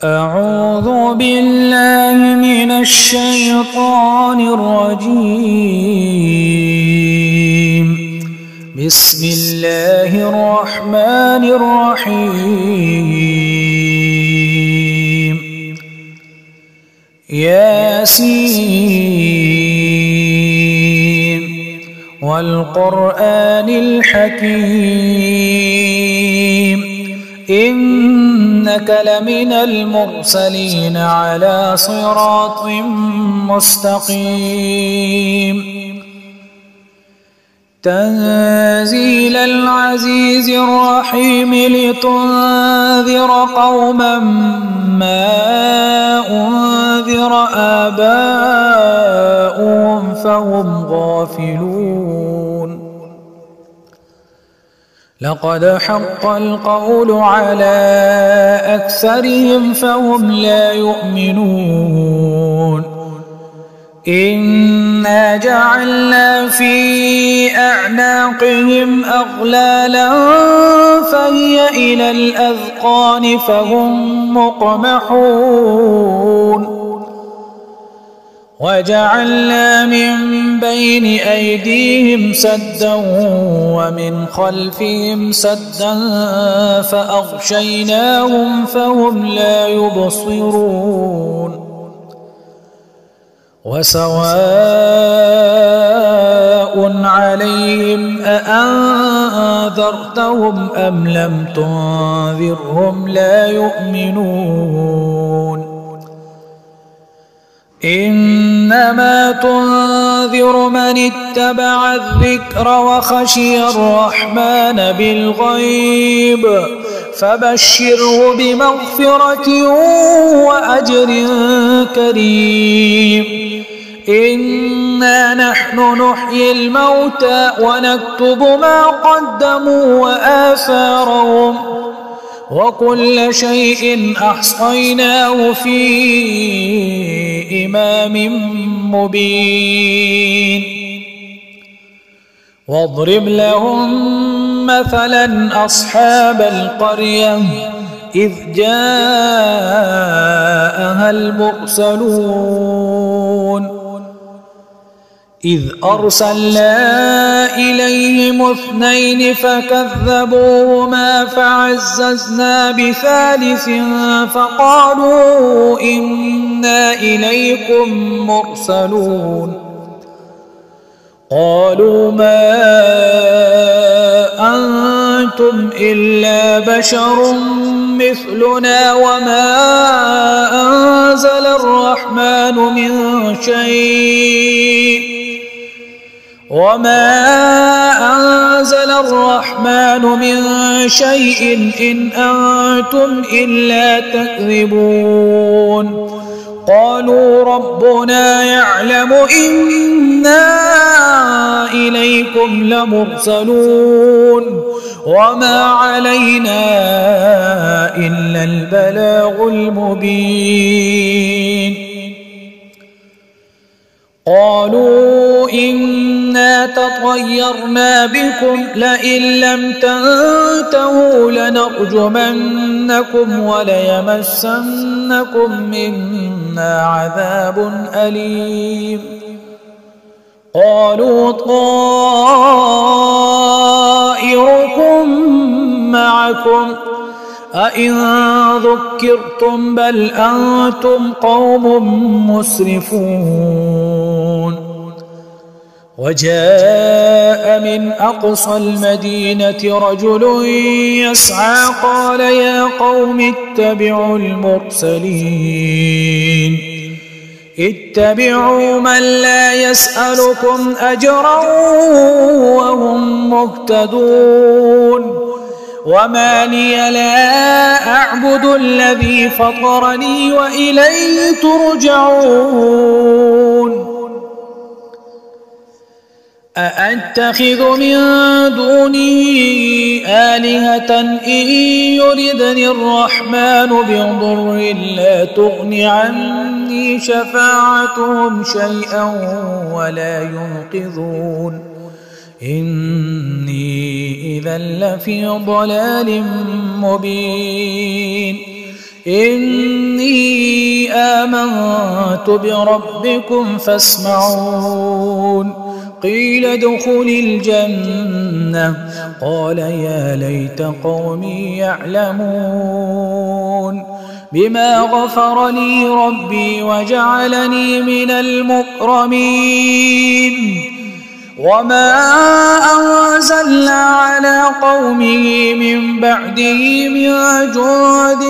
أعوذ بالله من الشيطان الرجيم. بسم الله الرحمن الرحيم. ياسين والقرآن الحكيم إنك لمن المرسلين على صراط مستقيم. تنزيل العزيز الرحيم لتنذر قوما ما أنذر آباؤهم فهم غافلون. لقد حق القول على أكثرهم فهم لا يؤمنون. إنا جعلنا في أعناقهم أغلالا فهي إلى الأذقان فهم مقمحون. وجعلنا من بين أيديهم سدا ومن خلفهم سدا فأغشيناهم فهم لا يبصرون. وسواء عليهم أأنذرتهم أم لم تنذرهم لا يؤمنون. إنما تنذر من اتبع الذكر وخشي الرحمن بالغيب فبشره بمغفرة وأجر كريم. إنا نحن نحيي الموتى ونكتب ما قدموا وآثارهم وكل شيء أحصيناه في إمام مبين. واضرب لهم مثلا أصحاب القرية إذ جاءها المرسلون إذ أرسلنا إليهم 2 فكذبوهما فعززنا بثالث فقالوا إنا إليكم مرسلون. قالوا ما أنتم إلا بشر مثلنا وما أنزل الرحمن من شيء إن أنتم إلا تكذبون. قالوا ربنا يعلم إنا إليكم لمرسلون وما علينا إلا البلاغ المبين. قالوا إنا تطيرنا بكم لئن لم تنتهوا لنرجمنكم وليمسنكم منا عذاب أليم. قالوا طائركم معكم أئن ذكرتم بل أنتم قوم مسرفون. وجاء من أقصى المدينة رجل يسعى قال يا قوم اتبعوا المرسلين اتبعوا من لا يسألكم أجرا وهم مهتدون. وما لي لا أعبد الذي فطرني وإليه ترجعون. أأتخذ من دونه آلهة إن يردني الرحمن بضر لا تغن عني شفاعتهم شيئا ولا ينقذون. إني إذا لفي ضلال مبين. إني آمنت بربكم فاسمعون قيل ادخل الجنة قال يا ليت قومي يعلمون بما غفر لي ربي وجعلني من المكرمين وما أنزلنا على قومه من بعده من جند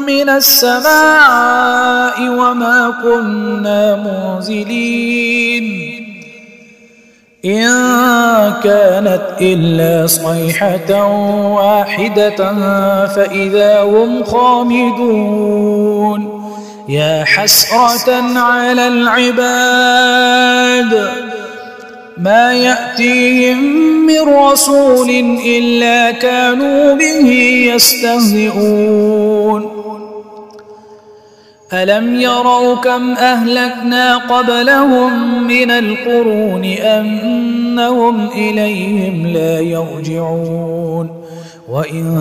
من السماء وما كنا منزلين إن كانت إلا صيحة واحدة فإذا هم خامدون يا حسرة على العباد ما يأتيهم من رسول إلا كانوا به يستهزئون ألم يروا كم أهلكنا قبلهم من القرون أنهم إليهم لا يرجعون وإن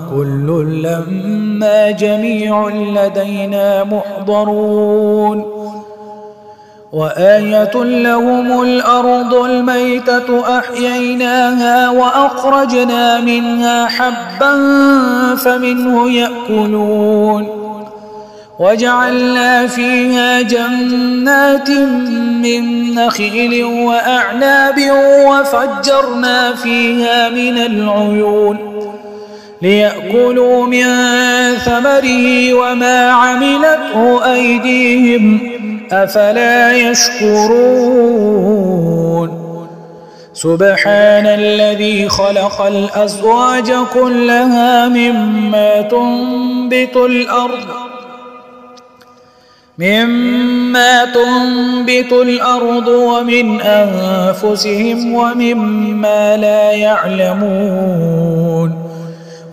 كل لما جميع لدينا محضرون وآية لهم الأرض الميتة أحييناها وأخرجنا منها حبا فمنه يأكلون وجعلنا فيها جنات من نخيل وأعناب وفجرنا فيها من العيون ليأكلوا من ثمره وما عملته أيديهم أفلا يشكرون سبحان الذي خلق الأزواج كلها مما تنبت الأرض ومن أنفسهم ومما لا يعلمون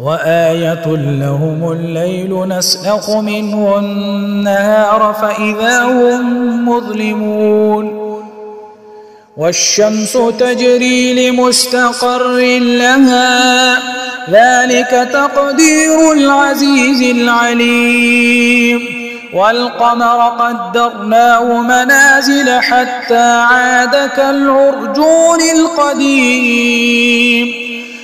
وآية لهم الليل نسلخ منه النهار فإذا هم مظلمون والشمس تجري لمستقر لها ذلك تقدير العزيز العليم والقمر قدرناه منازل حتى عاد كالعرجون القديم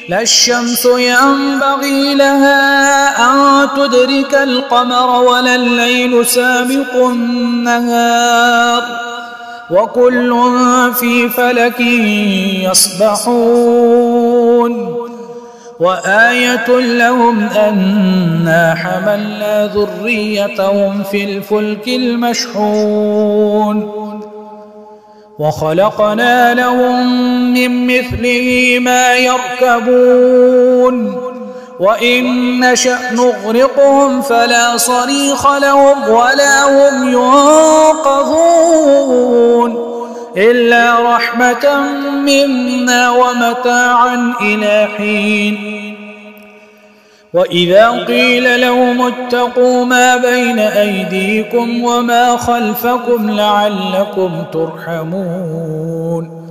لا الشمس ينبغي لها أن تدرك القمر ولا الليل سابق النهار وكل في فلك يسبحون وآية لهم أنا حملنا ذريتهم في الفلك المشحون وخلقنا لهم من مثله ما يركبون وإن نشأ نغرقهم فلا صريخ لهم ولا هم ينقذون إلا رحمة منا ومتاعا إلى حين وإذا قيل لهم اتقوا ما بين أيديكم وما خلفكم لعلكم ترحمون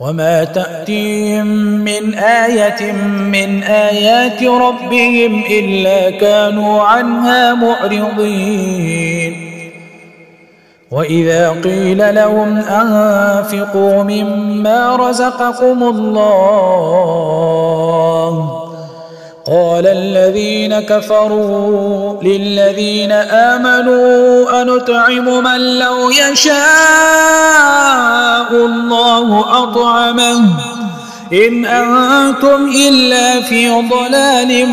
وما تأتيهم من آية من آيات ربهم إلا كانوا عنها معرضين وإذا قيل لهم أنفقوا مما رزقكم الله قال الذين كفروا للذين آمنوا أنطعم من لو يشاء الله أطعمه إن أنتم إلا في ضلال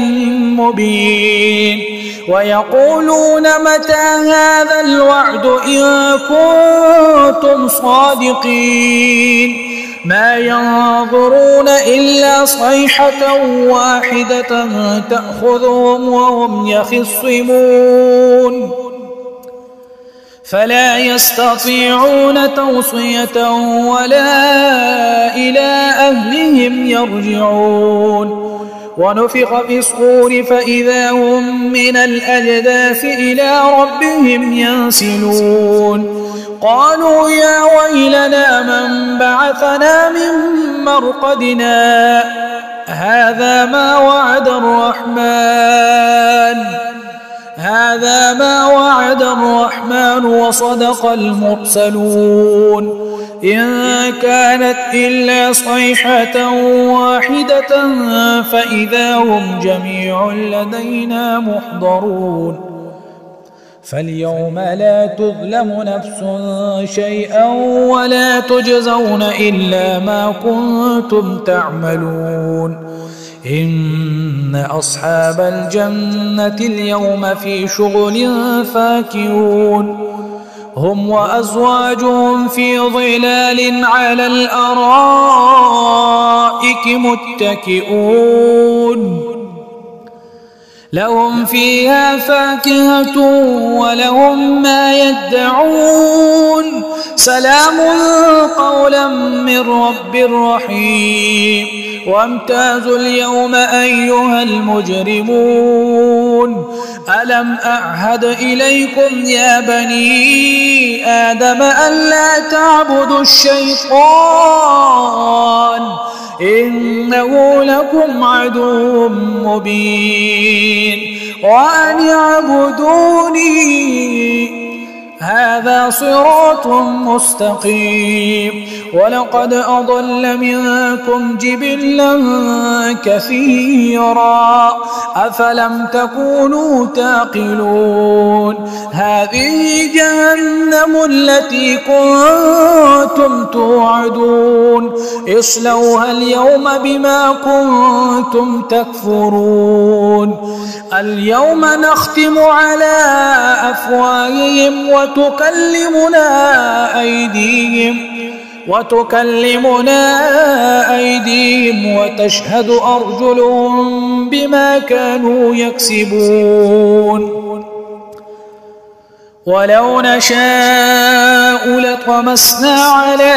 مبين ويقولون متى هذا الوعد إن كنتم صادقين ما ينظرون إلا صيحة واحدة تأخذهم وهم يخصمون فلا يستطيعون توصية ولا إلى أهلهم يرجعون ونفخ في الصور فإذا هم من الأجداث إلى ربهم ينسلون قالوا يا ويلنا من بعثنا من مرقدنا هذا ما وعد الرحمن هذا ما وعد الرحمن وصدق المرسلون إن كانت إلا صيحة واحدة فإذا هم جميع لدينا محضرون فاليوم لا تظلم نفس شيئا ولا تجزون إلا ما كنتم تعملون إن أصحاب الجنة اليوم في شغل فاكهون هم وأزواجهم في ظلال على الأرائك متكئون لهم فيها فاكهة ولهم ما يدعون سلام قولا من رب رحيم وامتازوا اليوم أيها المجرمون ألم أعهد إليكم يا بني آدم ألا تعبدوا الشيطان إنه لكم عدو مبين وأن اعبدوني هذا صراط مستقيم ولقد أضل منكم جبلا كثيرا أفلم تكونوا تعقلون هذه جهنم التي كنتم توعدون اصلوها اليوم بما كنتم تكفرون اليوم نختم على أفواههم وتكلمنا أيديهم وتشهد أرجلهم بما كانوا يكسبون ولو نشاء لطمسنا على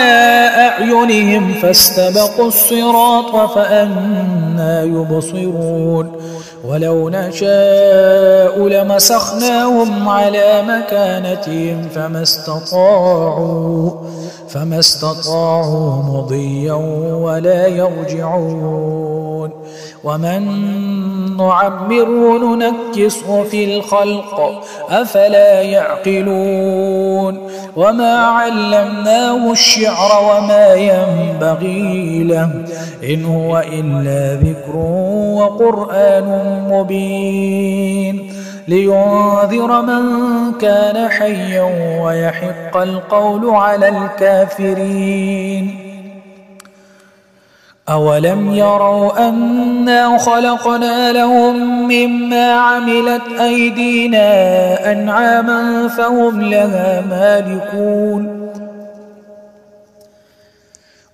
أعينهم فاستبقوا الصراط فأنى يبصرون ولو نشاء لمسخناهم على مكانتهم فما استطاعوا مضيا ولا يرجعون ومن نعمره ننكسه في الخلق أفلا يعقلون وما علمناه الشعر وما ينبغي له إن هو إلا ذكر وقرآن مبين لينذر من كان حيا ويحق القول على الكافرين أولم يروا أنا خلقنا لهم مما عملت أيدينا أنعاما فهم لها مالكون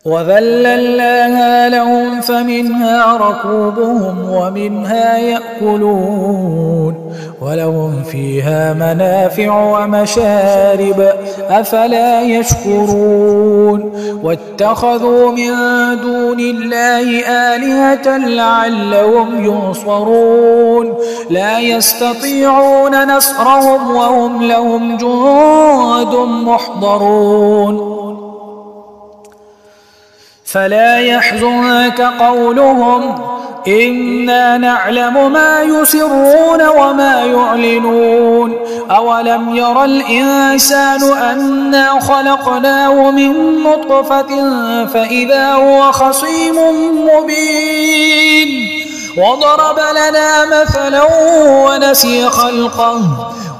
وذللناها لهم فمنها ركوبهم ومنها يأكلون ولهم فيها منافع ومشارب أفلا يشكرون واتخذوا من دون الله آلهة لعلهم ينصرون لا يستطيعون نصرهم وهم لهم جند محضرون فلا يحزنك قولهم إنا نعلم ما يسرون وما يعلنون أولم ير الإنسان أنا خلقناه من نطفة فإذا هو خصيم مبين وضرب لنا مثلا ونسي خلقه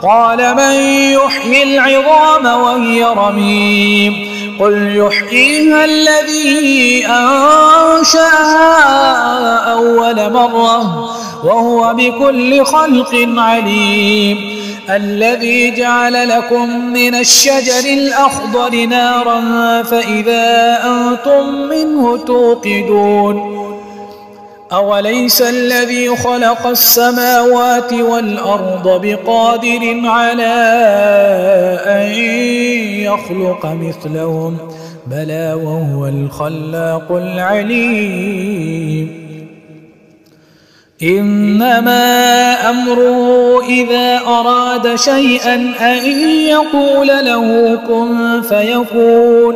قال من يحيي العظام وهي رميم قل يحييها الذي أنشأها أول مرة وهو بكل خلق عليم الذي جعل لكم من الشجر الأخضر نارا فإذا أنتم منه توقدون أوليس الذي خلق السماوات والأرض بقادر على أن يخلق مثلهم بلى وهو الخلاق العليم إنما أمره إذا أراد شيئا أن يقول له كن فيكون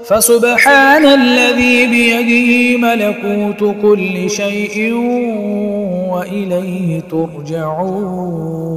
فسبحان الذي بيده ملكوت كل شيء وإليه ترجعون.